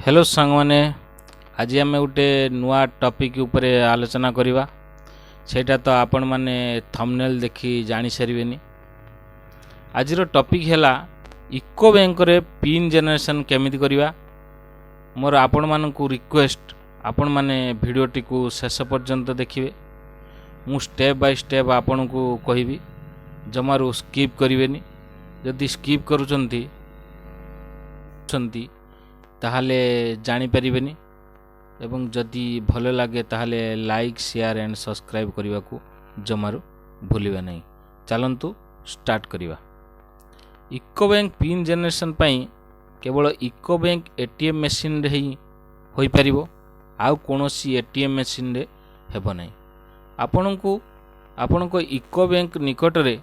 Hello सांग मैंने आज आम गोटे नुआ टॉपिक उपरे आलोचना करिबा। सेटा तो आपण माने थंबनेल देखी जानी सारिबेनी। आज रो टॉपिक हैला इको बैंक रे पिन जनरेशन केमिति करिबा। मोर आपण मानकु रिक्वेस्ट आपण माने वीडियोटी को शेष पर्यंत देखिबे। मु स्टेप बाय स्टेप आपण को कहिबी, जमारू स्किप करिवेनी। जदि स्किप करूचंती ताहले जानी परिबेनी एवं जदि भल लगे ताहले लाइक शेयर एंड सब्सक्राइब करने को जमारू भूलिबे नहीं। चलंतु स्टार्ट करिबा। इको बैंक पिन जनरेशन पाई केवल इको बैंक एटीएम मशीन रे ही होई परिबो, आउ कोनोसी एटीएम मशीन रे हेबो नहीं। आपनको इको बैंक निकटरे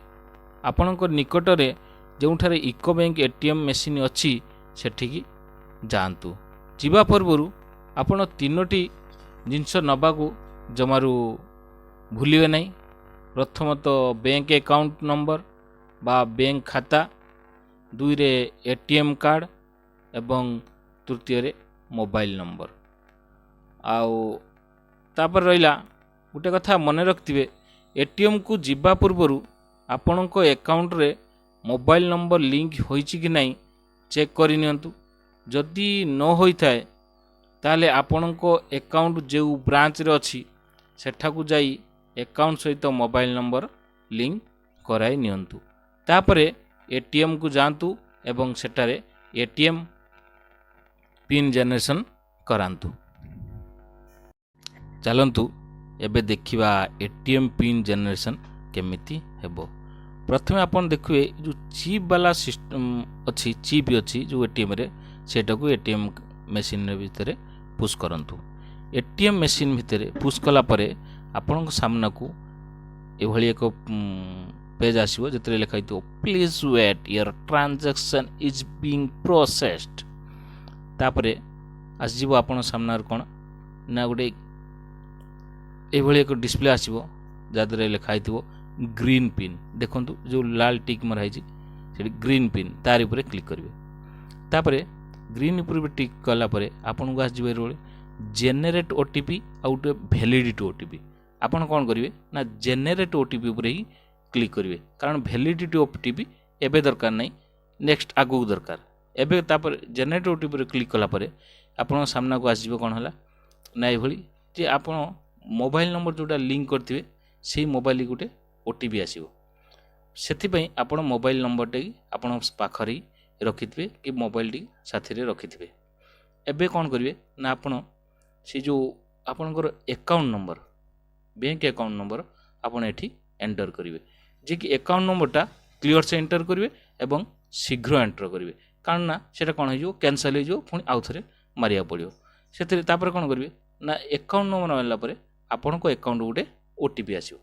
जोठारे इको बैंक एटीएम मशीन अच्छी सेठिकी जातु। जीवा पूर्व आपण तीनोटी जिनस नबाकू जमारू भूलिबे नहीं। प्रथमत बैंक अकाउंट नंबर बा बैंक खाता, दुई रे एटीएम कार्ड एवं तृतीय रे मोबाइल नंबर। आउ तापर रहिला गोटे कथा मन रखिथिबे, एटीएम को जीवा पूर्व आपणको अकाउंट रे मोबाइल नंबर लिंक होईची कि नहीं चेक करि नियंतु। जदि न होइथाय ताले आपणको अकाउंट जो ब्रांच रे अछि सेठाकू जाई अकाउंट सहित मोबाइल नंबर लिंक कराई नियंतु। तापरे एटीएम को जांतु एवं सेटारे एटीएम पिन जनरेशन करांतु। चलंतु एबे देखिबा एटीएम पिन जनरेशन केमिति हेबो। प्रथमे आपण देखिए जो चिप वाला सिस्टम अच्छी चिप अच्छी जो एटीएम रे सेटा को एटीएम मशीन भितर पुश करंतु। एटीएम मशीन भितर पुश कला परे आपण सामना को एभली एक पेज आसीबो जेतरे लिखा हितो please wait your transaction is being processed. तापरे आसीबो आपण सामना कोन ना गोटे एभली एक डिस्प्ले आसीबो जादरे लिखा हितो ग्रीन पिन। देखंतु जो लाल टिक मरा है से ग्रीन पिन, तार ऊपर क्लिक करेंगे। तापरे ग्रीन ऊपर टिक कला परे आपन को आसजिबे रोले generate OTP out validity OTP. आपन कोन करिवे ना जेनेरेट ओटीपी ऊपर ही क्लिक करिवे, कारण वैलिडिटी ओटीपी एबे दरकार नहीं, नेक्स्ट आगु दरकार एबे। तापर जेनेरेट ओटीपी रे क्लिक कला परे आपन सामना को आसजिबे कोन हला ना एभली जे आपन मोबाइल नंबर जोटा लिंक करथिबे सेही मोबाइल गुटे ओटीपी आसीबो। सेथिपई आपण मोबाइल नंबर टे आपण पाखरी रखिथिबे कि मोबाइल टी साथी रे रखिथिबे। एबे कोन करिवे ना आपण से जो आपनकर account number bank account number आपण एठी एंटर करिवे, जे कि अकाउंट नंबरटा क्लियर से एंटर करिवे एवं शीघ्र एंटर करिवे, कारण ना सेटा कोन हो कैंसिल हो जो पुनी आउ थरे मारिया पड़ियो। सेते तापर कोन करिवे ना अकाउंट नंबर आला परे आपण को अकाउंट गुटे ओटीपी आसीबो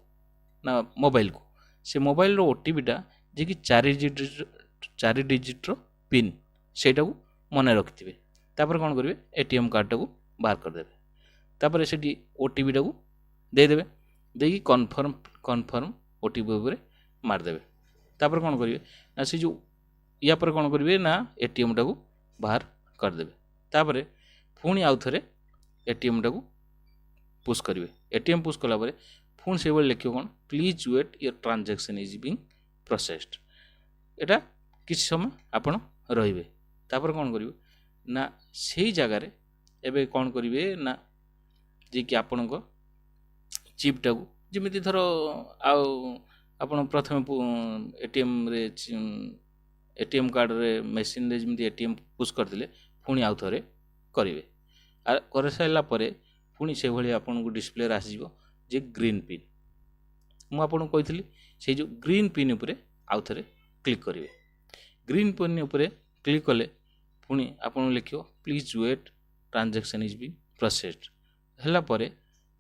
ना मोबाइल को। से मोबाइल रो ओटीपीटा जे कि 4 डिजिट रो पिन सेटा को मन रखिथिबे। तापर कोन करिवे एटीएम कार्ड टा को बाहर कर देबे। तापर सेठी ओटीपी टा को दे देबे, देकी कन्फर्म ओटीपी ऊपर मार देबे। तापर कोन करिवे ना से जो या पर कोन करिवे ना एटीएम टा को बाहर कर देबे। तापर पुणी आउ थरे एटीएम टा को पुश करिवे। एटीएम पुश कला परे पुणी से लिखियो कोन please wait your transaction is being processed. एटा किछ समय आपण रहिबे। तापर कोन करिवे ना सेही जगह रे एबे कोन करिवे ना जे कि आपण को चिप टा को जेमिति धरो आपण प्रथम एटीएम रे एटीएम कार्ड रे मशीन रे जेमिति एटीएम पुश कर दिले पुणी आउ थरे करिवे। कर साइला परे पुणी से भली आपण को डिस्प्ले आसीबो जे ग्रीन पिन। मु आपन कहितली से जो ग्रीन पिन ऊपर आउ थरे क्लिक करिवे। ग्रीन पिन ऊपर क्लिक कले पुणी आपन लिखियो please wait transaction is being processed हला परे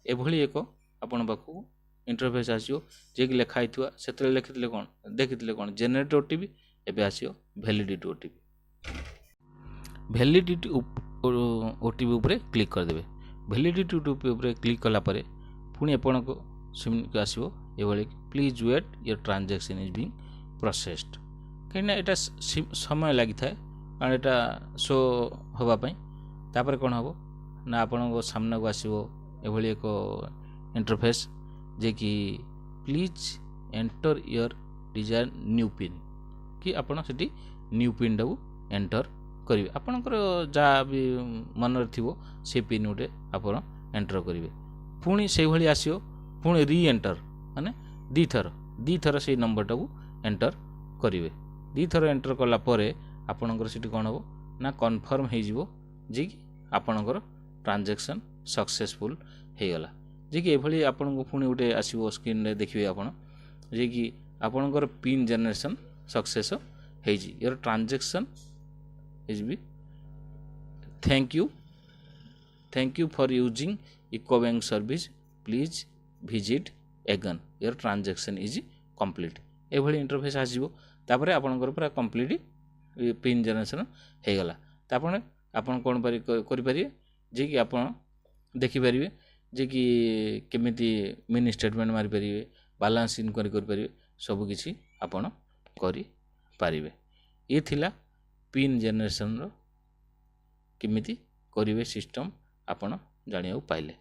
एभली एक आपन बाकू इंटरफेस आसीयो जे कि लिखा हितुआ सेतरे लिखितले कोन देखितले कोन जेनेरेट ओटीपी। एबे आसीयो वैलिडिटी ओटीपी। वैलिडिटी ओटीपी ऊपर क्लिक कर देबे। वैलिडिटी ओटीपी ऊपर क्लिक कला परे पुणी आपण को सुन आसीबो एभली please wait your transaction is being processed. कहीं एटा समय लगी थाए कारण एटा शो होगा तापर कौन हम ना आपण सामना को आसो एभली एक इंटरफेस जे कि please enter your desire new pin कि आपण सेठी न्यू पिन टाକୁ एंटर करेंगे आपणकर जहाँ भी मन थी से पिन गोटे आप एंटर करेंगे पुणी से भाई आसो पुणी री एंटर माने दी थर से नंबर टाକୁ एंटर करेंगे दी थर एंटर कलापर आपणकर से कौन हम ना कन्फर्म हो जी कि आपणकर ट्रांजैक्शन सक्सेसफुल हो गला जी कि एभली आपन को पुणी गोटे आसो स्क्रीन रे देखिए आपण जे कि आपणकर पिन जनरेशन सक्सेस होइजी your transaction is be thank you for using इको bank service please visit again your transaction is complete एभली इंटरफेस आसीबो तापर आपणकर पूरा कंप्लीट पिन जनरेशन हो गला तापर आपन कौन करि परिबे जे कि आपन देखि परिबे जे कि केमिति मिनी स्टेटमेंट मारि परिबे बैलेंस इनक्वारी करि परिबे सब किछि आपन करि परिबे ये थिला पिन जनरेशन रो केमिति करिवे सिस्टम आपन जानिया पाइले।